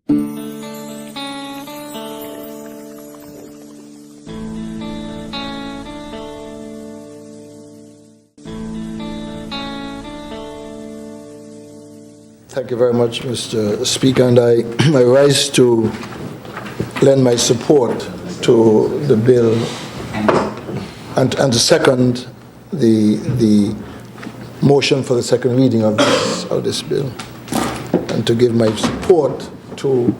Thank you very much, Mr. Speaker, and I rise to lend my support to the bill and to second the motion for the second reading of this bill, and to give my support to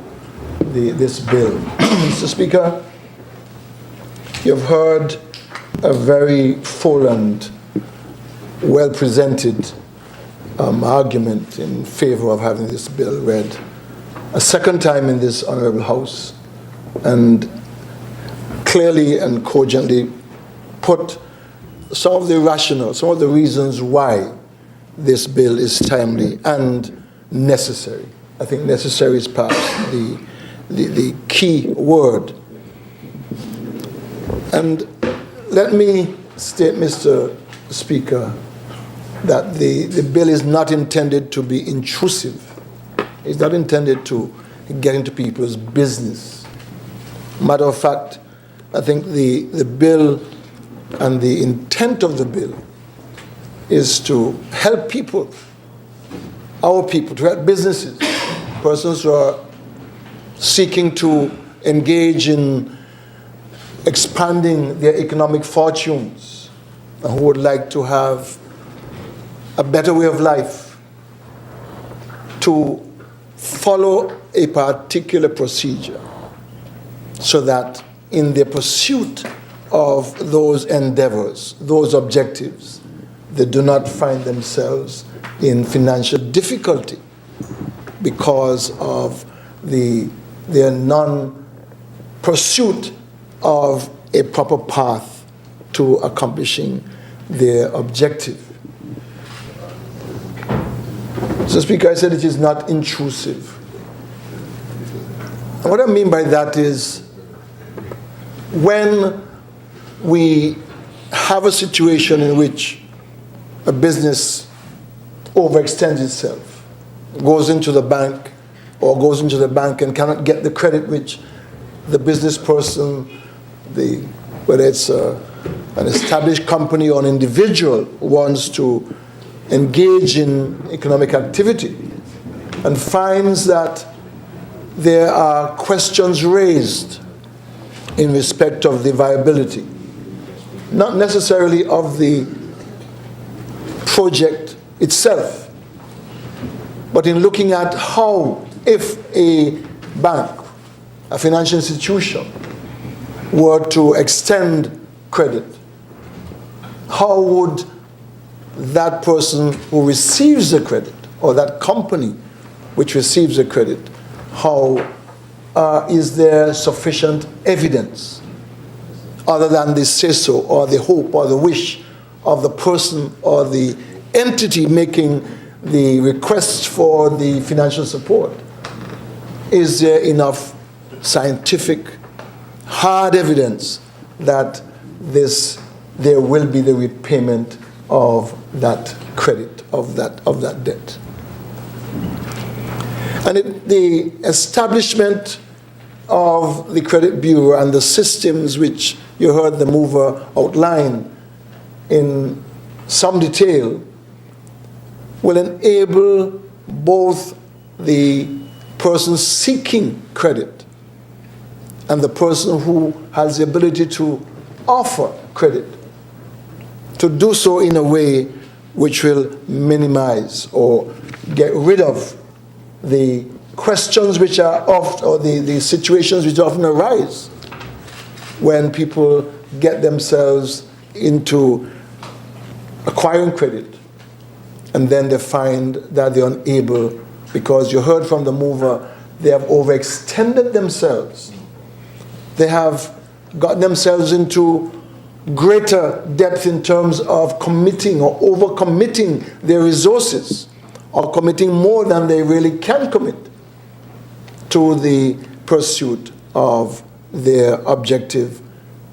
this bill. Mr. Speaker, you've heard a very full and well-presented argument in favor of having this bill read a second time in this Honorable House, and clearly and cogently put some of the rationale, some of the reasons why this bill is timely and necessary. I think necessary is perhaps the key word. And let me state, Mr. Speaker, that the bill is not intended to be intrusive. It's not intended to get into people's business. Matter of fact, I think the bill and the intent of the bill is to help people, our people, to help businesses, persons who are seeking to engage in expanding their economic fortunes and who would like to have a better way of life, to follow a particular procedure so that in the pursuit of those endeavors, those objectives, they do not find themselves in financial difficulty because of their non-pursuit of a proper path to accomplishing their objective. Mr. Speaker, I said it is not intrusive. And what I mean by that is when we have a situation in which a business overextends itself, goes into the bank and cannot get the credit which the business person, whether it's an established company or an individual, wants to engage in economic activity, and finds that there are questions raised in respect of the viability, not necessarily of the project itself, but in looking at how, if a bank, a financial institution, were to extend credit, how would that person who receives the credit, or that company which receives the credit, how is there sufficient evidence other than the say-so or the hope or the wish of the person or the entity making the request for the financial support? Is there enough scientific, hard evidence that there will be the repayment of that credit, of that debt? And the establishment of the Credit Bureau and the systems which you heard the mover outline in some detail will enable both the person seeking credit and the person who has the ability to offer credit to do so in a way which will minimize or get rid of the questions which are often, or the situations which often arise when people get themselves into acquiring credit and then they find that they're unable, because you heard from the mover, they have overextended themselves. They have got themselves into greater depth in terms of committing or overcommitting their resources, or committing more than they really can commit to the pursuit of their objective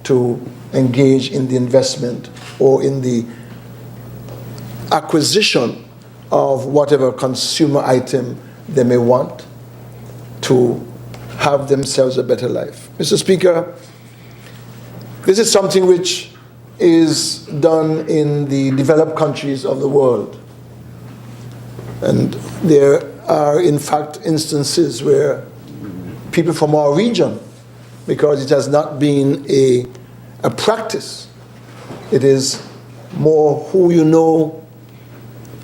to engage in the investment or in the acquisition of whatever consumer item they may want to have themselves a better life. Mr. Speaker, this is something which is done in the developed countries of the world. And there are, in fact, instances where people from our region, because it has not been a practice, it is more who you know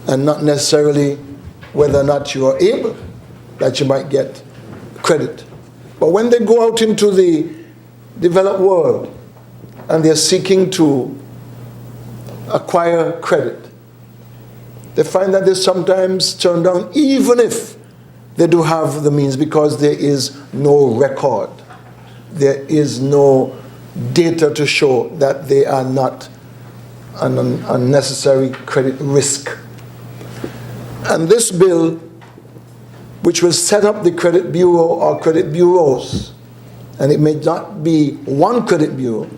and not necessarily whether or not you are able, that you might get credit. But when they go out into the developed world and they're seeking to acquire credit, they find that they sometimes turn down even if they do have the means, because there is no record. There is no data to show that they are not an unnecessary credit risk. And this bill, which will set up the credit bureau or credit bureaus, and it may not be one credit bureau,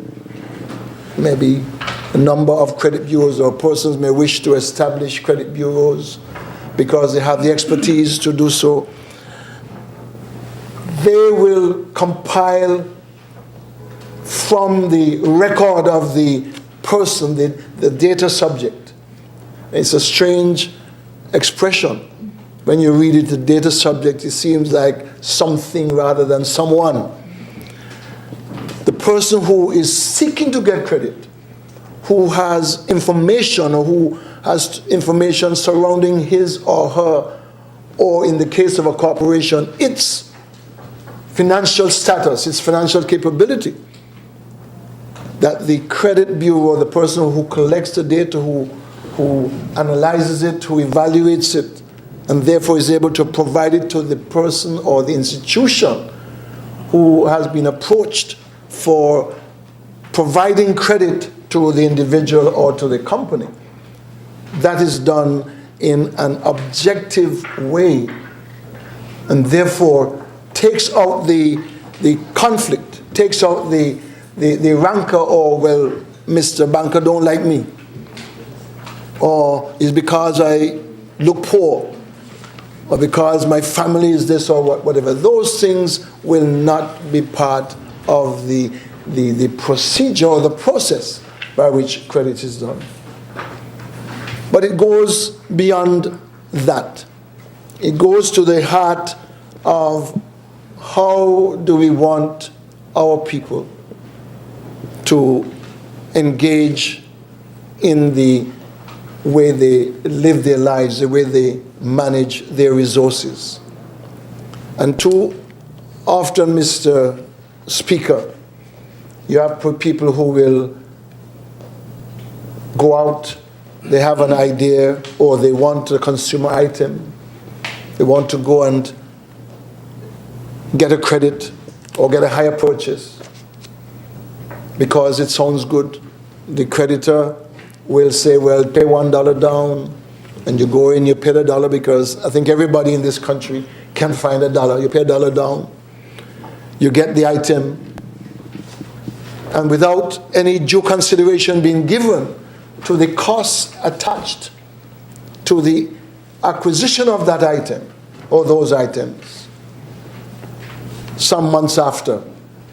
maybe a number of credit bureaus, or persons may wish to establish credit bureaus because they have the expertise to do so. They will compile from the record of the person, the data subject. It's a strange expression. When you read it, the data subject, it seems like something rather than someone. The person who is seeking to get credit, who has information, or who has information surrounding his or her, or in the case of a corporation, its financial status, its financial capability, that the credit bureau, the person who collects the data, who analyzes it, who evaluates it, and therefore is able to provide it to the person or the institution who has been approached for providing credit to the individual or to the company. That is done in an objective way, and therefore takes out the conflict, takes out the rancor, or, well, Mr. Banker don't like me, or it's because I look poor, or because my family is this, or whatever. Those things will not be part of the procedure or the process by which credit is done. But it goes beyond that. It goes to the heart of how do we want our people to engage in the way they live their lives, the way they manage their resources. And too often, Mr. Speaker, you have people who will go out, they have an idea, or they want a consumer item, they want to go and get a credit or get a higher purchase because it sounds good. The creditor will say, well, pay $1 down, and you go in, you pay the dollar, because I think everybody in this country can find a dollar. You pay $1 down, you get the item, and without any due consideration being given to the costs attached to the acquisition of that item or those items, some months after,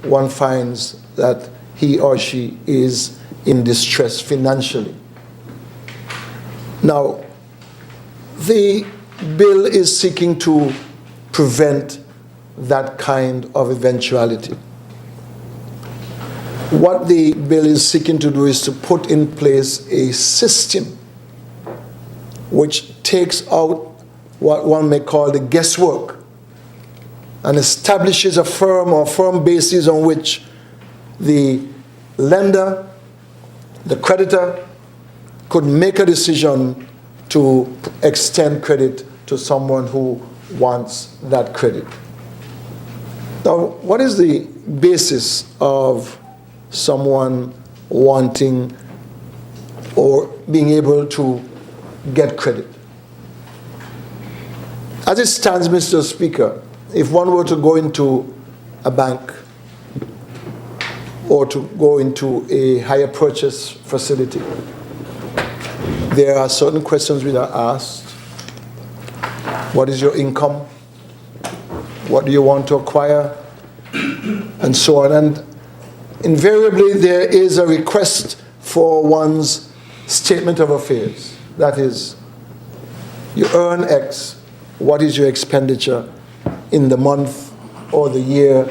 one finds that he or she is in distress financially. Now, the bill is seeking to prevent that kind of eventuality. What the bill is seeking to do is to put in place a system which takes out what one may call the guesswork and establishes a firm or firm basis on which the lender, the creditor, could make a decision to extend credit to someone who wants that credit. Now, what is the basis of someone wanting or being able to get credit? As it stands, Mr. Speaker, if one were to go into a bank or to go into a hire purchase facility, there are certain questions which are asked. What is your income? What do you want to acquire? And so on. And invariably there is a request for one's statement of affairs. That is, you earn X, what is your expenditure in the month or the year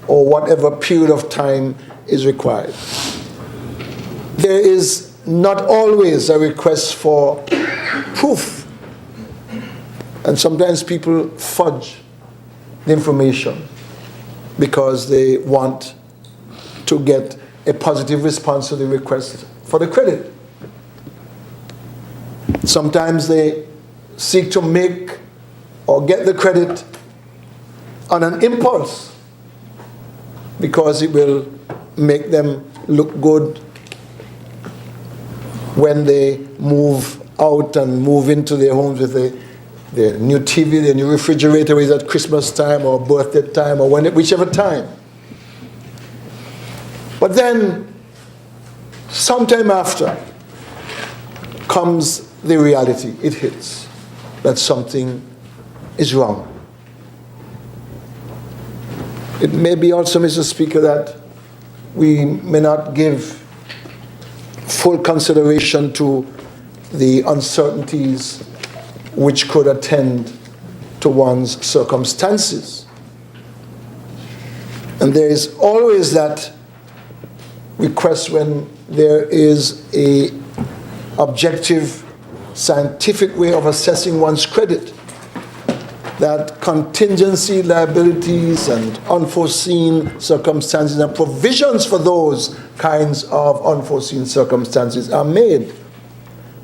or whatever period of time is required. There is not always a request for proof. And sometimes people fudge the information because they want to get a positive response to the request for the credit. Sometimes they seek to make or get the credit on an impulse because it will make them look good when they move out and move into their homes with their new TV, their new refrigerator, is at Christmas time or birthday time or whichever time. But then, sometime after, comes the reality. It hits that something is wrong. It may be also, Mr. Speaker, that we may not give full consideration to the uncertainties which could attend to one's circumstances. And there is always that request when there is a objective, scientific way of assessing one's credit, that contingency liabilities and unforeseen circumstances and provisions for those kinds of unforeseen circumstances are made.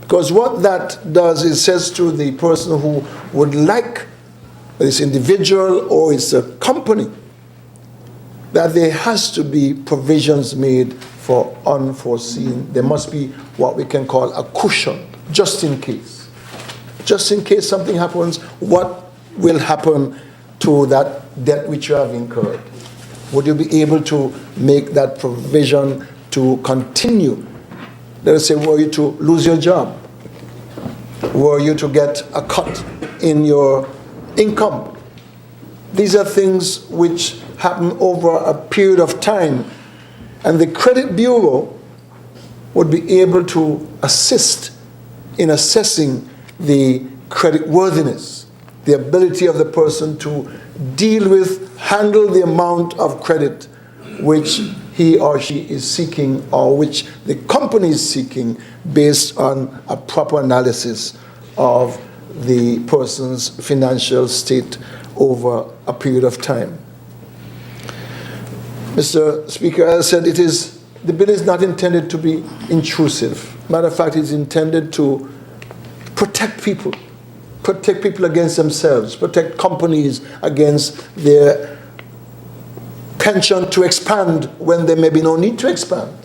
Because what that does is says to the person who would like, this individual or it's a company, that there has to be provisions made for unforeseen. There must be what we can call a cushion, just in case. Just in case something happens, what will happen to that debt which you have incurred? Would you be able to make that provision to continue? Let us say, were you to lose your job? Were you to get a cut in your income? These are things which happen over a period of time, and the credit bureau would be able to assist in assessing the credit worthiness, the ability of the person to deal with, handle the amount of credit which he or she is seeking or which the company is seeking based on a proper analysis of the person's financial state over a period of time. Mr. Speaker, as I said, the bill is not intended to be intrusive. Matter of fact, it's intended to protect people against themselves, protect companies against their penchant to expand when there may be no need to expand,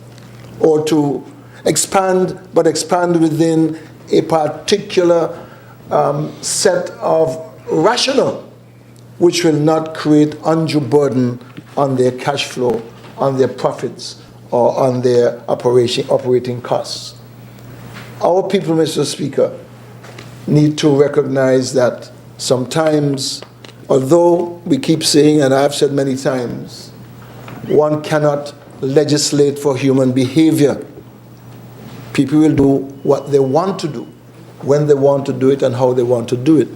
or to expand, but expand within a particular set of rationale, which will not create undue burden on their cash flow, on their profits, or on their operating costs. Our people, Mr. Speaker, need to recognize that sometimes, although we keep saying, and I've said many times, one cannot legislate for human behavior. People will do what they want to do, when they want to do it, and how they want to do it.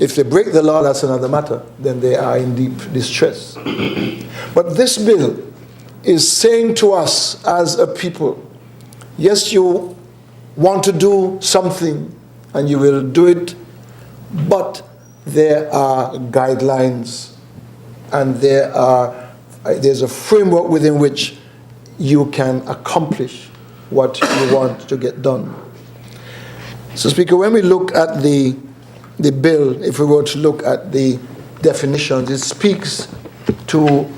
If they break the law, that's another matter. Then they are in deep distress. But this bill is saying to us as a people, yes, you want to do something, and you will do it, but there are guidelines, and there's a framework within which you can accomplish what you want to get done. So, Speaker, when we look at the bill, if we were to look at the definitions, it speaks to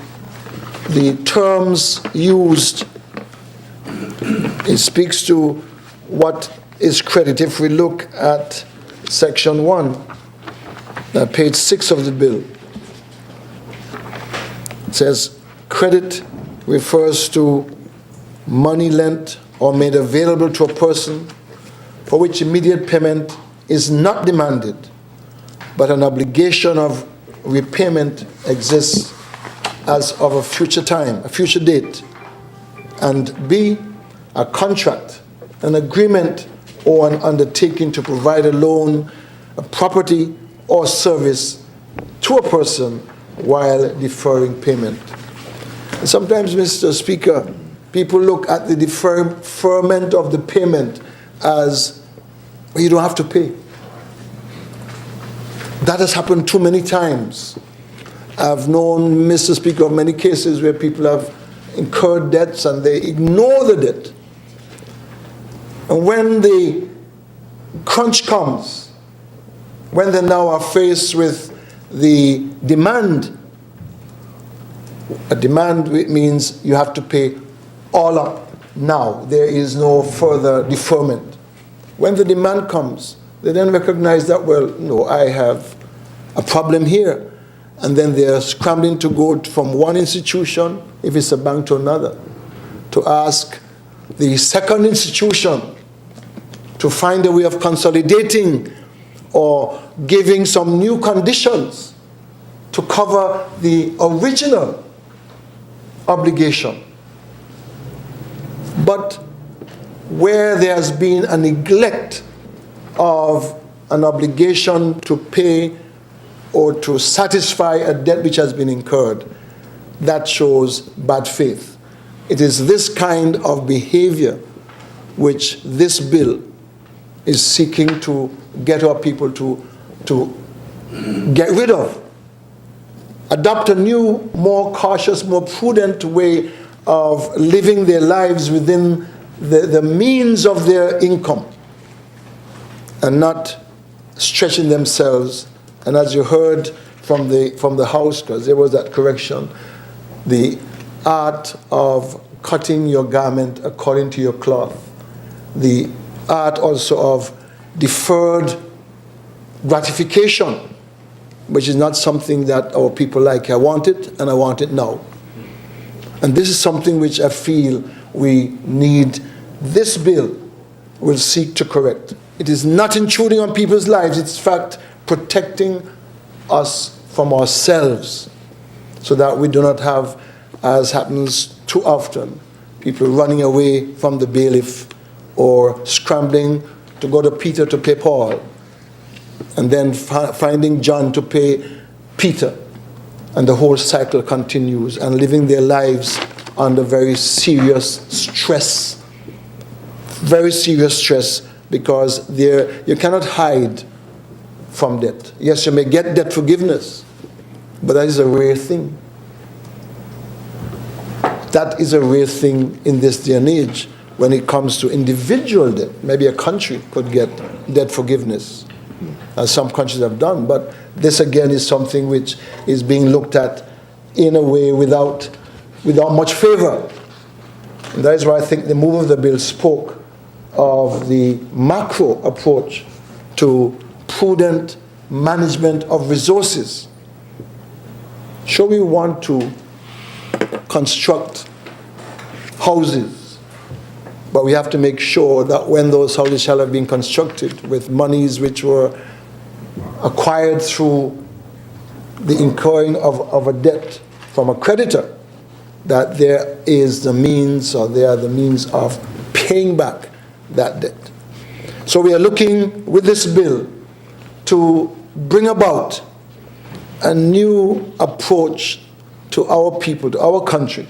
the terms used. It speaks to what is credit. If we look at section 1, page 6 of the bill, it says credit refers to money lent or made available to a person for which immediate payment is not demanded, but an obligation of repayment exists as of a future time, a future date, and B, a contract, an agreement, or an undertaking to provide a loan, a property, or service to a person while deferring payment. And sometimes, Mr. Speaker, people look at the deferment of the payment as, well, you don't have to pay. That has happened too many times. I've known, Mr. Speaker, of many cases where people have incurred debts and they ignore the debt. And when the crunch comes, when they now are faced with the demand, a demand means you have to pay all up now. There is no further deferment. When the demand comes, they then recognize that, well, no, I have a problem here. And then they're scrambling to go from one institution, if it's a bank, to another, to ask the second institution to find a way of consolidating or giving some new conditions to cover the original obligation. But where there has been a neglect of an obligation to pay or to satisfy a debt which has been incurred, that shows bad faith. It is this kind of behavior which this bill is seeking to get our people to get rid of. Adopt a new, more cautious, more prudent way of living their lives within the means of their income and not stretching themselves. And as you heard from the House, because there was that correction, the art of cutting your garment according to your cloth, the art also of deferred gratification, which is not something that our people like. I want it, and I want it now. And this is something which I feel we need. This bill will seek to correct. It is not intruding on people's lives. It's in fact protecting us from ourselves so that we do not have, as happens too often, people running away from the bailiff or scrambling to go to Peter to pay Paul and then finding John to pay Peter. And the whole cycle continues and living their lives under very serious stress. Very serious stress because you cannot hide from debt. Yes, you may get debt forgiveness, but that is a rare thing. That is a rare thing in this day and age when it comes to individual debt. Maybe a country could get debt forgiveness, as some countries have done, but this again is something which is being looked at in a way without much favor. And that is why I think the move of the bill spoke of the macro approach to prudent management of resources. Sure, we want to construct houses, but we have to make sure that when those houses shall have been constructed with monies which were acquired through the incurring of a debt from a creditor, that there is the means, or there are the means of paying back that debt. So we are looking with this bill to bring about a new approach to our people, to our country,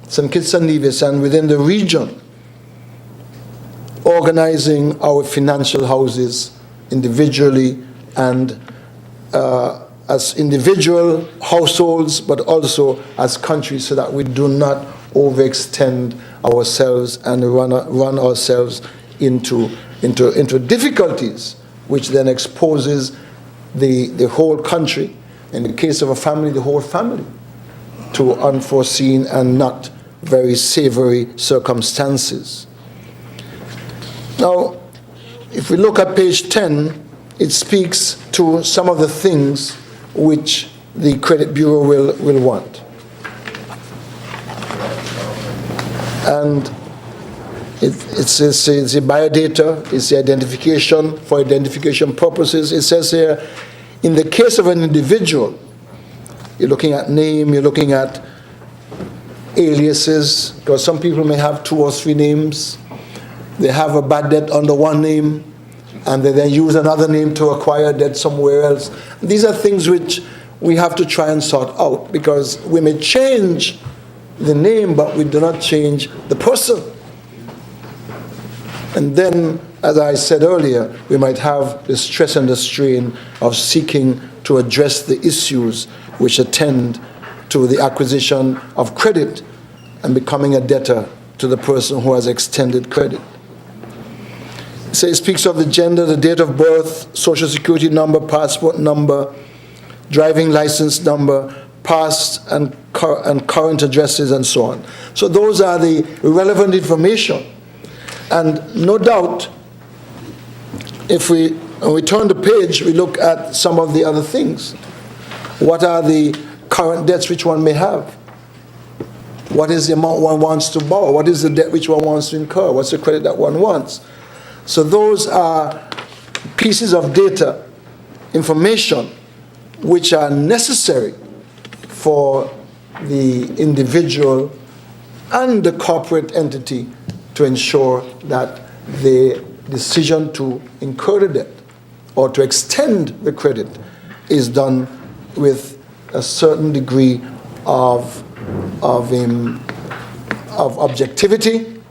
St. Kitts and Nevis, and within the region, organizing our financial houses individually and as individual households, but also as countries, so that we do not overextend ourselves and run ourselves into difficulties, which then exposes the whole country, in the case of a family, the whole family, to unforeseen and not very savory circumstances. Now, if we look at page 10, it speaks to some of the things which the Credit Bureau will want. And it's the biodata, it's the identification for identification purposes. It says here, in the case of an individual You're looking at name, you're looking at aliases, because some people may have 2 or 3 names. They have a bad debt under one name, and they then use another name to acquire debt somewhere else. These are things which we have to try and sort out, because we may change the name, but we do not change the person. And then, as I said earlier, we might have the stress and the strain of seeking to address the issues which attend to the acquisition of credit and becoming a debtor to the person who has extended credit. So it speaks of the gender, the date of birth, social security number, passport number, driving license number, past and current addresses, and so on. So those are the relevant information. And no doubt, when we turn the page, we look at some of the other things. What are the current debts which one may have? What is the amount one wants to borrow? What is the debt which one wants to incur? What's the credit that one wants? So those are pieces of data, information, which are necessary for the individual and the corporate entity to ensure that the decision to incur the debt or to extend the credit is done with a certain degree of objectivity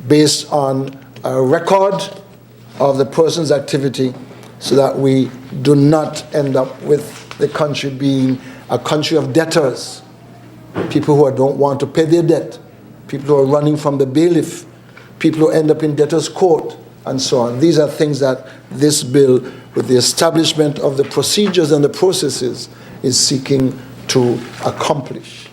based on a record of the person's activity, so that we do not end up with the country being a country of debtors, people who don't want to pay their debt, people who are running from the bailiff, people who end up in debtors' court, and so on. These are things that this bill, with the establishment of the procedures and the processes, is seeking to accomplish.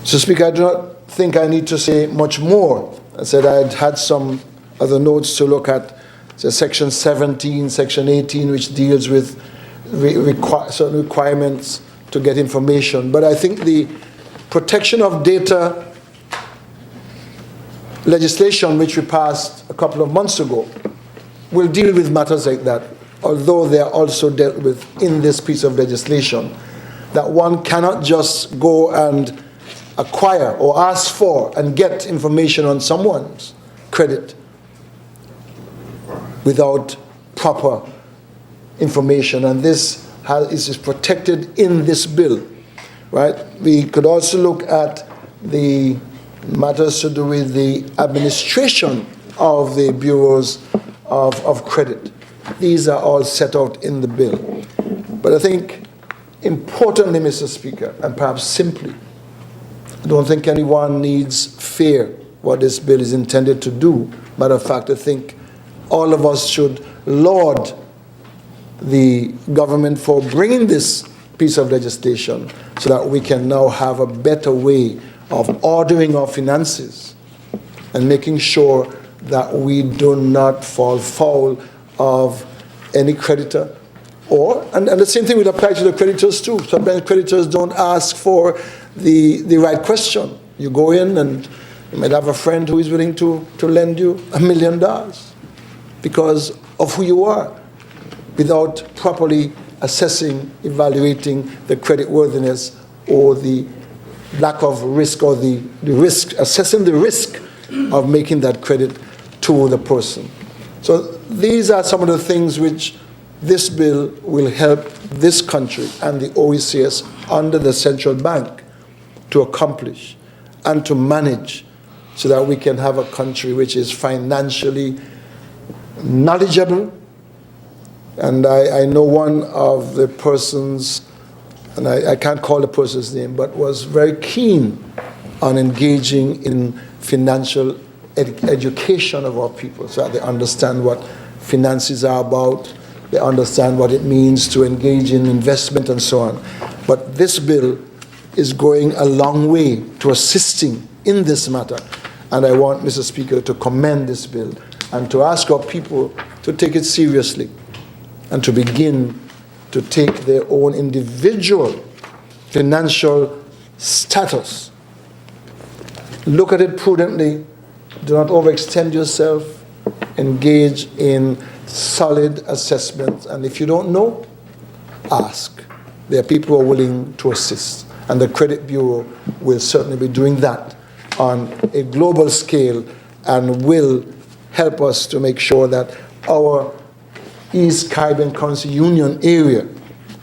So, Speaker, I do not think I need to say much more. I said I had some other notes to look at, so Section 17, Section 18, which deals with certain requirements to get information. But I think the protection of data legislation, which we passed a couple of months ago, will deal with matters like that, although they are also dealt with in this piece of legislation, that one cannot just go and acquire or ask for and get information on someone's credit without proper information, and this is protected in this bill, right? We could also look at the matters to do with the administration of the bureaus of credit. These are all set out in the bill. But I think, importantly, Mr. Speaker, and perhaps simply, I don't think anyone needs fear what this bill is intended to do. Matter of fact, I think all of us should laud the government for bringing this piece of legislation so that we can now have a better way of ordering our finances and making sure that we do not fall foul of any creditor. And the same thing would apply to the creditors too. Sometimes creditors don't ask for the right question. You go in and you might have a friend who is willing to lend you $1 million because of who you are, without properly assessing, evaluating the creditworthiness or the lack of risk, or the risk, assessing the risk of making that credit to the person. So these are some of the things which this bill will help this country and the OECS under the central bank to accomplish and to manage, so that we can have a country which is financially knowledgeable. And I know one of the persons, and I can't call the person's name, but was very keen on engaging in financial education of our people, so that they understand what finances are about, they understand what it means to engage in investment and so on. But this bill is going a long way to assisting in this matter. And I want, Mr. Speaker, to commend this bill and to ask our people to take it seriously and to begin to take their own individual financial status. Look at it prudently. Do not overextend yourself. Engage in solid assessment. And if you don't know, ask. there are people who are willing to assist. And the Credit Bureau will certainly be doing that on a global scale and will help us to make sure that our East Caribbean Council Union area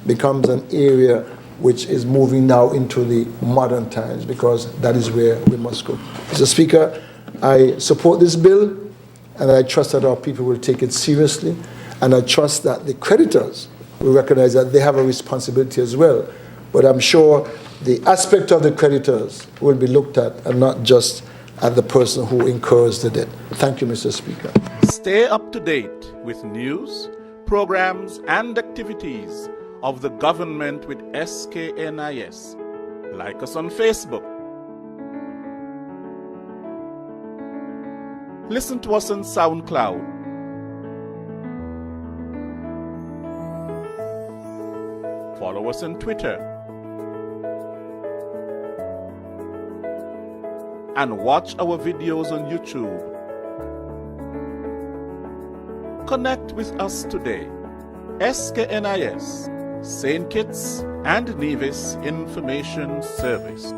becomes an area which is moving now into the modern times, because that is where we must go. Mr. Speaker, I support this bill, and I trust that our people will take it seriously, and I trust that the creditors will recognize that they have a responsibility as well. But I'm sure the aspect of the creditors will be looked at, and not just at the person who incurs the debt. Thank you, Mr. Speaker. Stay up to date with news, programs, and activities of the government with SKNIS. Like us on Facebook. Listen to us on SoundCloud. Follow us on Twitter. And watch our videos on YouTube. Connect with us today. SKNIS, St. Kitts and Nevis Information Service.